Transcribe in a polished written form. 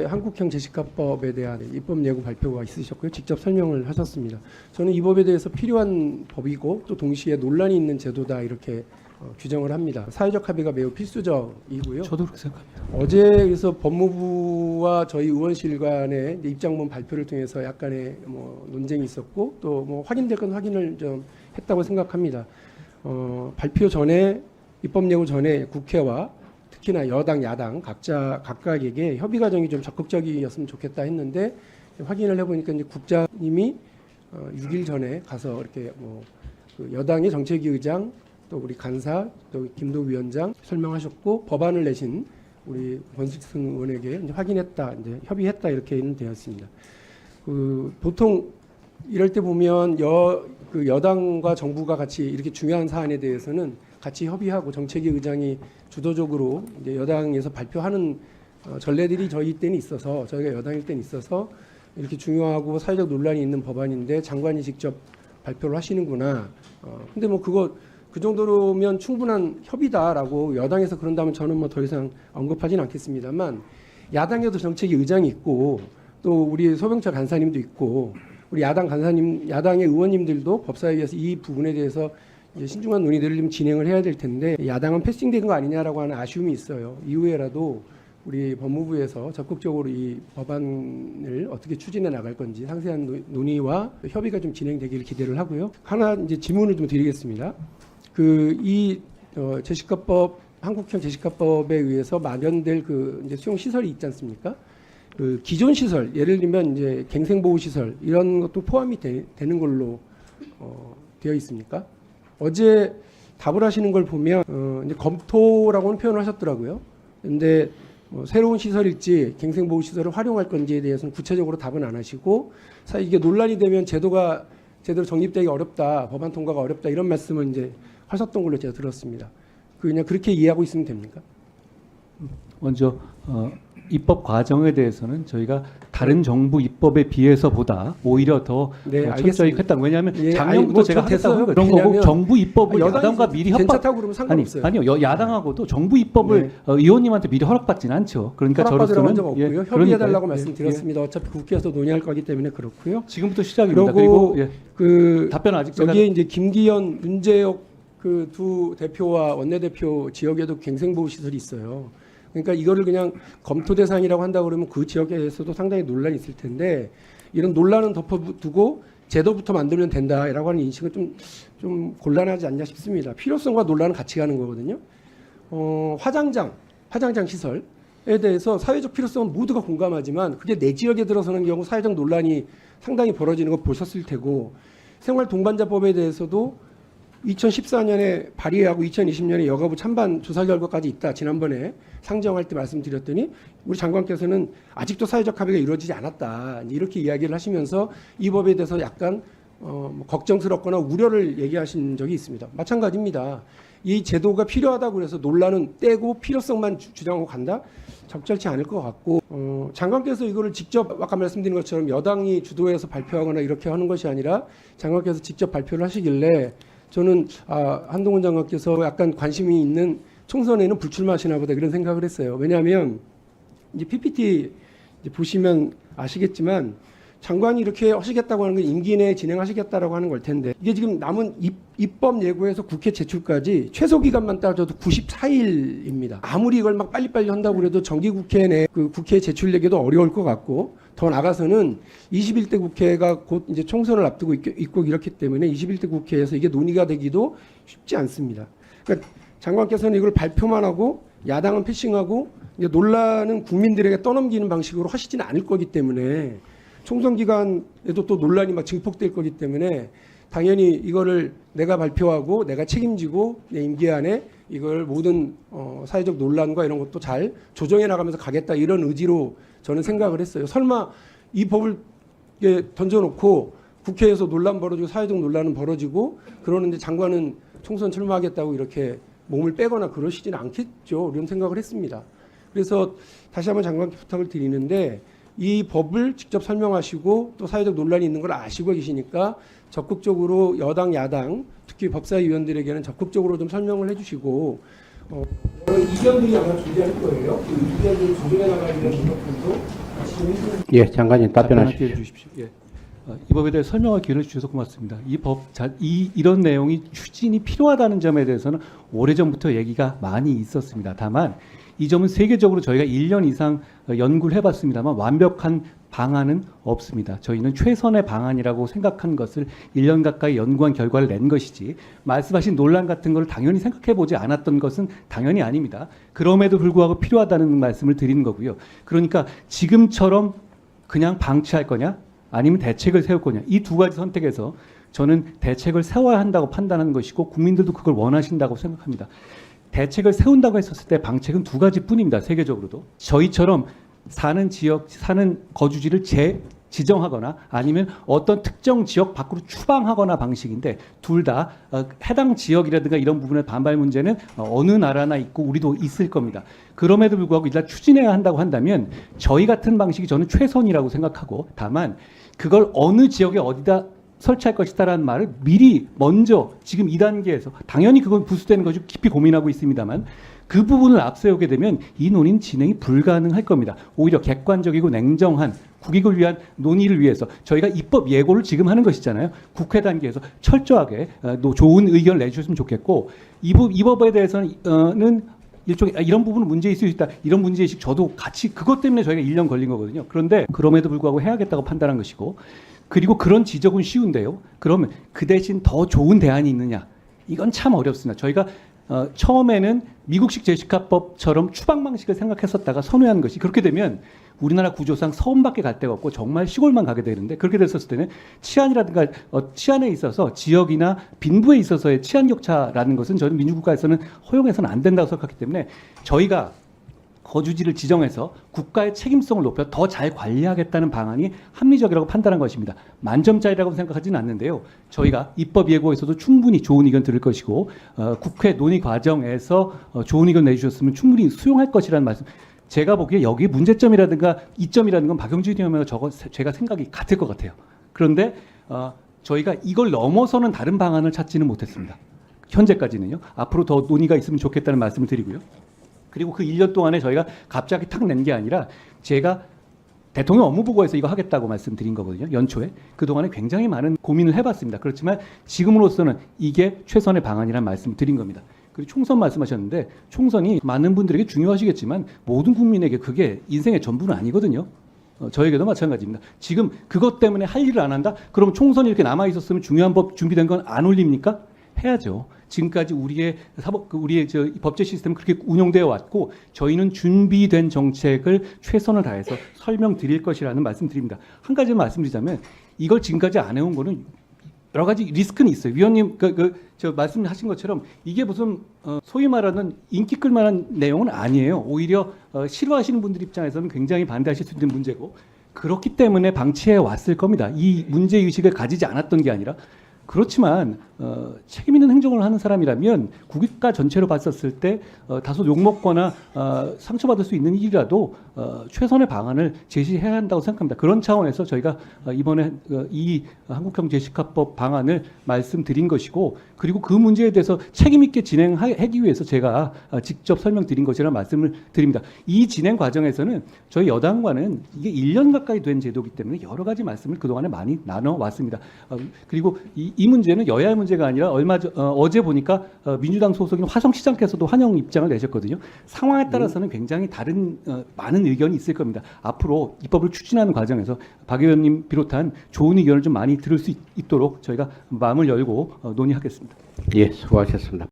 한국형 제시카법에 대한 입법 예고 발표가 있으셨고요. 직접 설명을 하셨습니다. 저는 이 법에 대해서 필요한 법이고 또 동시에 논란이 있는 제도다 이렇게 규정을 합니다. 사회적 합의가 매우 필수적이고요. 저도 그렇게 생각합니다. 어제 그래서 법무부와 저희 의원실 간의 입장문 발표를 통해서 약간의 논쟁이 있었고 또 확인될 건 확인을 좀 했다고 생각합니다. 발표 전에 입법 예고 전에 국회와 특히나 여당, 야당 각각에게 협의 과정이 좀 적극적이었으면 좋겠다 했는데 확인을 해보니까 이제 국장님이 6일 전에 가서 이렇게 그 여당의 정책위 의장 또 우리 간사 또 김도 위원장 설명하셨고 법안을 내신 우리 권숙승 의원에게 이제 확인했다, 이제 협의했다 이렇게는 되었습니다. 보통 이럴 때 보면 여당과 정부가 같이 이렇게 중요한 사안에 대해서는 같이 협의하고 정책위 의장이 주도적으로 이제 여당에서 발표하는 전례들이 저희 때는 있어서 저희가 여당일 때는 있어서 이렇게 중요하고 사회적 논란이 있는 법안인데 장관이 직접 발표를 하시는구나. 근데 그 정도로면 충분한 협의다라고 여당에서 그런다면 저는 더 이상 언급하지는 않겠습니다만 야당에도 정책위 의장이 있고 또 우리 소병철 간사님도 있고 우리 야당의 의원님들도 법사위에서 이 부분에 대해서 신중한 논의들을 좀 진행을 해야 될 텐데 야당은 패싱된 거 아니냐라고 하는 아쉬움이 있어요. 이후에라도 우리 법무부에서 적극적으로 이 법안을 어떻게 추진해 나갈 건지 상세한 논의와 협의가 좀 진행되기를 기대를 하고요. 하나 이제 질문을 좀 드리겠습니다. 제시카법 한국형 제시카법에 의해서 마련될 이제 수용 시설이 있지 않습니까? 기존 시설 예를 들면 이제 갱생보호 시설 이런 것도 포함이 되는 걸로 되어 있습니까? 어제 답을 하시는 걸 보면 이제 검토라고는 표현을 하셨더라고요. 근데 새로운 시설일지 갱생보호 시설을 활용할 건지에 대해서는 구체적으로 답은 안 하시고 이게 논란이 되면 제도가 제대로 정립되기 어렵다, 법안 통과가 어렵다 이런 말씀을 이제 하셨던 걸로 제가 들었습니다. 그냥 그렇게 이해하고 있으면 됩니까? 먼저 입법 과정에 대해서는 저희가 다른 정부 입법에 비해서보다 오히려 더 철저히 했다. 왜냐하면 작년부터 제가 하겠다고 그런 거고 정부 입법을 야당과 미리 괜찮다고 그러면 상관없어요. 아니요. 야당하고도 정부 입법을 의원님한테 미리 허락받지는 않죠. 그러니까 저로서는 적 없고요. 협의해달라고 말씀드렸습니다. 어차피 국회에서 논의할 거기 때문에 그렇고요. 지금부터 시작입니다. 그리고 답변 아직 여기에 이제 김기현, 윤재옥 두 대표와 원내대표 지역에도 갱생보호 시설이 있어요. 그러니까 이거를 그냥 검토 대상이라고 한다 그러면 그 지역에서도 상당히 논란이 있을 텐데 이런 논란은 덮어두고 제도부터 만들면 된다라고 하는 인식은 좀 곤란하지 않냐 싶습니다. 필요성과 논란은 같이 가는 거거든요. 화장장 시설에 대해서 사회적 필요성은 모두가 공감하지만 그게 내 지역에 들어서는 경우 사회적 논란이 상당히 벌어지는 거 보셨을 테고 생활동반자법에 대해서도 2014년에 발의하고 2020년에 여가부 찬반 조사 결과까지 있다. 지난번에 상정할 때 말씀드렸더니 우리 장관께서는 아직도 사회적 합의가 이루어지지 않았다. 이렇게 이야기를 하시면서 이 법에 대해서 약간 걱정스럽거나 우려를 얘기하신 적이 있습니다. 마찬가지입니다. 이 제도가 필요하다고 해서 논란은 떼고 필요성만 주장하고 간다? 적절치 않을 것 같고 장관께서 이거를 직접 아까 말씀드린 것처럼 여당이 주도해서 발표하거나 이렇게 하는 것이 아니라 장관께서 직접 발표를 하시길래 저는 한동훈 장관께서 약간 관심이 있는 총선에는 불출마하시나 보다 그런 생각을 했어요. 왜냐하면 이제 PPT 이제 보시면 아시겠지만 장관이 이렇게 하시겠다고 하는 건 임기 내에 진행하시겠다라고 하는 걸 텐데 이게 지금 남은 입법 예고에서 국회 제출까지 최소 기간만 따져도 94일입니다. 아무리 이걸 막 빨리빨리 한다고 해도 정기국회 내 국회에 제출되기도 어려울 것 같고 더 나가서는 21대 국회가 곧 이제 총선을 앞두고 있고 이렇기 때문에 21대 국회에서 이게 논의가 되기도 쉽지 않습니다. 그러니까 장관께서는 이걸 발표만 하고 야당은 패싱하고 이제 논란은 국민들에게 떠넘기는 방식으로 하시지는 않을 거기 때문에 총선 기간에도 또 논란이 막 증폭될 거기 때문에 당연히 이거를 내가 발표하고 내가 책임지고 내 임기 안에 이걸 모든 사회적 논란과 이런 것도 잘 조정해 나가면서 가겠다 이런 의지로 저는 생각을 했어요. 설마 이 법을 던져놓고 국회에서 논란 벌어지고 사회적 논란은 벌어지고 그러는데 장관은 총선 출마하겠다고 이렇게 몸을 빼거나 그러시지는 않겠죠. 이런 생각을 했습니다. 그래서 다시 한번 장관께 부탁을 드리는데 이 법을 직접 설명하시고 또 사회적 논란이 있는 걸 아시고 계시니까 적극적으로 여당, 야당, 특히 법사위원들에게는 적극적으로 좀 설명을 해주시고 이견들이 아마 존재할 거예요. 그 이견들을 조정해 나가야 되는 것들도 예, 장관님 답변하십시오. 기회를 주십시오. 예. 이 법에 대해 설명할 기회를 주셔서 고맙습니다. 이런 내용이 추진이 필요하다는 점에 대해서는 오래전부터 얘기가 많이 있었습니다. 다만 이 점은 세계적으로 저희가 1년 이상 연구를 해봤습니다만 완벽한 방안은 없습니다. 저희는 최선의 방안이라고 생각한 것을 1년 가까이 연구한 결과를 낸 것이지 말씀하신 논란 같은 걸 당연히 생각해보지 않았던 것은 당연히 아닙니다. 그럼에도 불구하고 필요하다는 말씀을 드리는 거고요. 그러니까 지금처럼 그냥 방치할 거냐 아니면 대책을 세울 거냐 이 두 가지 선택에서 저는 대책을 세워야 한다고 판단하는 것이고 국민들도 그걸 원하신다고 생각합니다. 대책을 세운다고 했었을 때 방책은 두 가지뿐입니다. 세계적으로도 저희처럼 사는 지역, 사는 거주지를 지정하거나 아니면 어떤 특정 지역 밖으로 추방하거나 방식인데 둘 다 해당 지역이라든가 이런 부분의 반발 문제는 어느 나라나 있고 우리도 있을 겁니다. 그럼에도 불구하고 일단 추진해야 한다고 한다면 저희 같은 방식이 저는 최선이라고 생각하고 다만 그걸 어느 지역에 어디다 설치할 것이다라는 말을 미리 먼저 지금 2단계에서 당연히 그건 부수되는 것이 깊이 고민하고 있습니다만 그 부분을 앞세우게 되면 이 논의는 진행이 불가능할 겁니다. 오히려 객관적이고 냉정한 국익을 위한 논의를 위해서 저희가 입법 예고를 지금 하는 것이잖아요. 국회 단계에서 철저하게 좋은 의견을 내주셨으면 좋겠고 이 법에 대해서는 일종의 이런 부분은 문제있을 수 있다. 이런 문제의식 저도 같이 그것 때문에 저희가 1년 걸린 거거든요. 그런데 그럼에도 불구하고 해야겠다고 판단한 것이고 그리고 그런 지적은 쉬운데요. 그러면 그 대신 더 좋은 대안이 있느냐? 이건 참 어렵습니다. 저희가 처음에는 미국식 제시카법처럼 추방 방식을 생각했었다가 선회한 것이 그렇게 되면 우리나라 구조상 서울밖에 갈 데가 없고 정말 시골만 가게 되는데 그렇게 됐었을 때는 치안이라든가 치안에 있어서 지역이나 빈부에 있어서의 치안 격차라는 것은 저는 민주국가에서는 허용해서는 안 된다고 생각하기 때문에 저희가 거주지를 지정해서 국가의 책임성을 높여 더 잘 관리하겠다는 방안이 합리적이라고 판단한 것입니다. 만점짜리라고 생각하지는 않는데요. 저희가 입법 예고에서도 충분히 좋은 의견 들을 것이고 국회 논의 과정에서 좋은 의견 내주셨으면 충분히 수용할 것이라는 말씀. 제가 보기에 여기 문제점이라든가 이점이라는 건 박영진 의원과 제가 생각이 같을 것 같아요. 그런데 저희가 이걸 넘어서는 다른 방안을 찾지는 못했습니다. 현재까지는요. 앞으로 더 논의가 있으면 좋겠다는 말씀을 드리고요. 그리고 그 1년 동안에 저희가 갑자기 탁 낸 게 아니라 제가 대통령 업무보고에서 이거 하겠다고 말씀드린 거거든요. 연초에. 그동안에 굉장히 많은 고민을 해봤습니다. 그렇지만 지금으로서는 이게 최선의 방안이라는 말씀을 드린 겁니다. 그리고 총선 말씀하셨는데 총선이 많은 분들에게 중요하시겠지만 모든 국민에게 그게 인생의 전부는 아니거든요. 저에게도 마찬가지입니다. 지금 그것 때문에 할 일을 안 한다? 그럼 총선이 이렇게 남아있었으면 중요한 법 준비된 건 안 올립니까? 해야죠. 지금까지 우리의 법제 시스템은 그렇게 운영되어 왔고 저희는 준비된 정책을 최선을 다해서 설명드릴 것이라는 말씀드립니다. 한 가지 말씀드리자면 이걸 지금까지 안 해온 거는 여러 가지 리스크는 있어요. 위원님 저 말씀하신 것처럼 이게 무슨 소위 말하는 인기 끌만한 내용은 아니에요. 오히려 싫어하시는 분들 입장에서는 굉장히 반대하실 수 있는 문제고 그렇기 때문에 방치해 왔을 겁니다. 이 문제의식을 가지지 않았던 게 아니라 그렇지만 책임 있는 행정을 하는 사람이라면 국가 전체로 봤었을 때 다소 욕먹거나 상처받을 수 있는 일이라도 최선의 방안을 제시해야 한다고 생각합니다. 그런 차원에서 저희가 이번에 이 한국형 제시카법 방안을 말씀드린 것이고 그리고 그 문제에 대해서 책임 있게 진행하기 위해서 제가 직접 설명드린 것이라는 말씀을 드립니다. 이 진행 과정에서는 저희 여당과는 이게 1년 가까이 된 제도이기 때문에 여러 가지 말씀을 그동안에 많이 나눠왔습니다. 그리고 이 문제는 여야의 문제가 아니라 어제 보니까 민주당 소속인 화성시장께서도 환영 입장을 내셨거든요. 상황에 따라서는 굉장히 다른 많은 의견이 있을 겁니다. 앞으로 입법을 추진하는 과정에서 박 의원님 비롯한 좋은 의견을 좀 많이 들을 수 있도록 저희가 마음을 열고 논의하겠습니다. 예, 수고하셨습니다.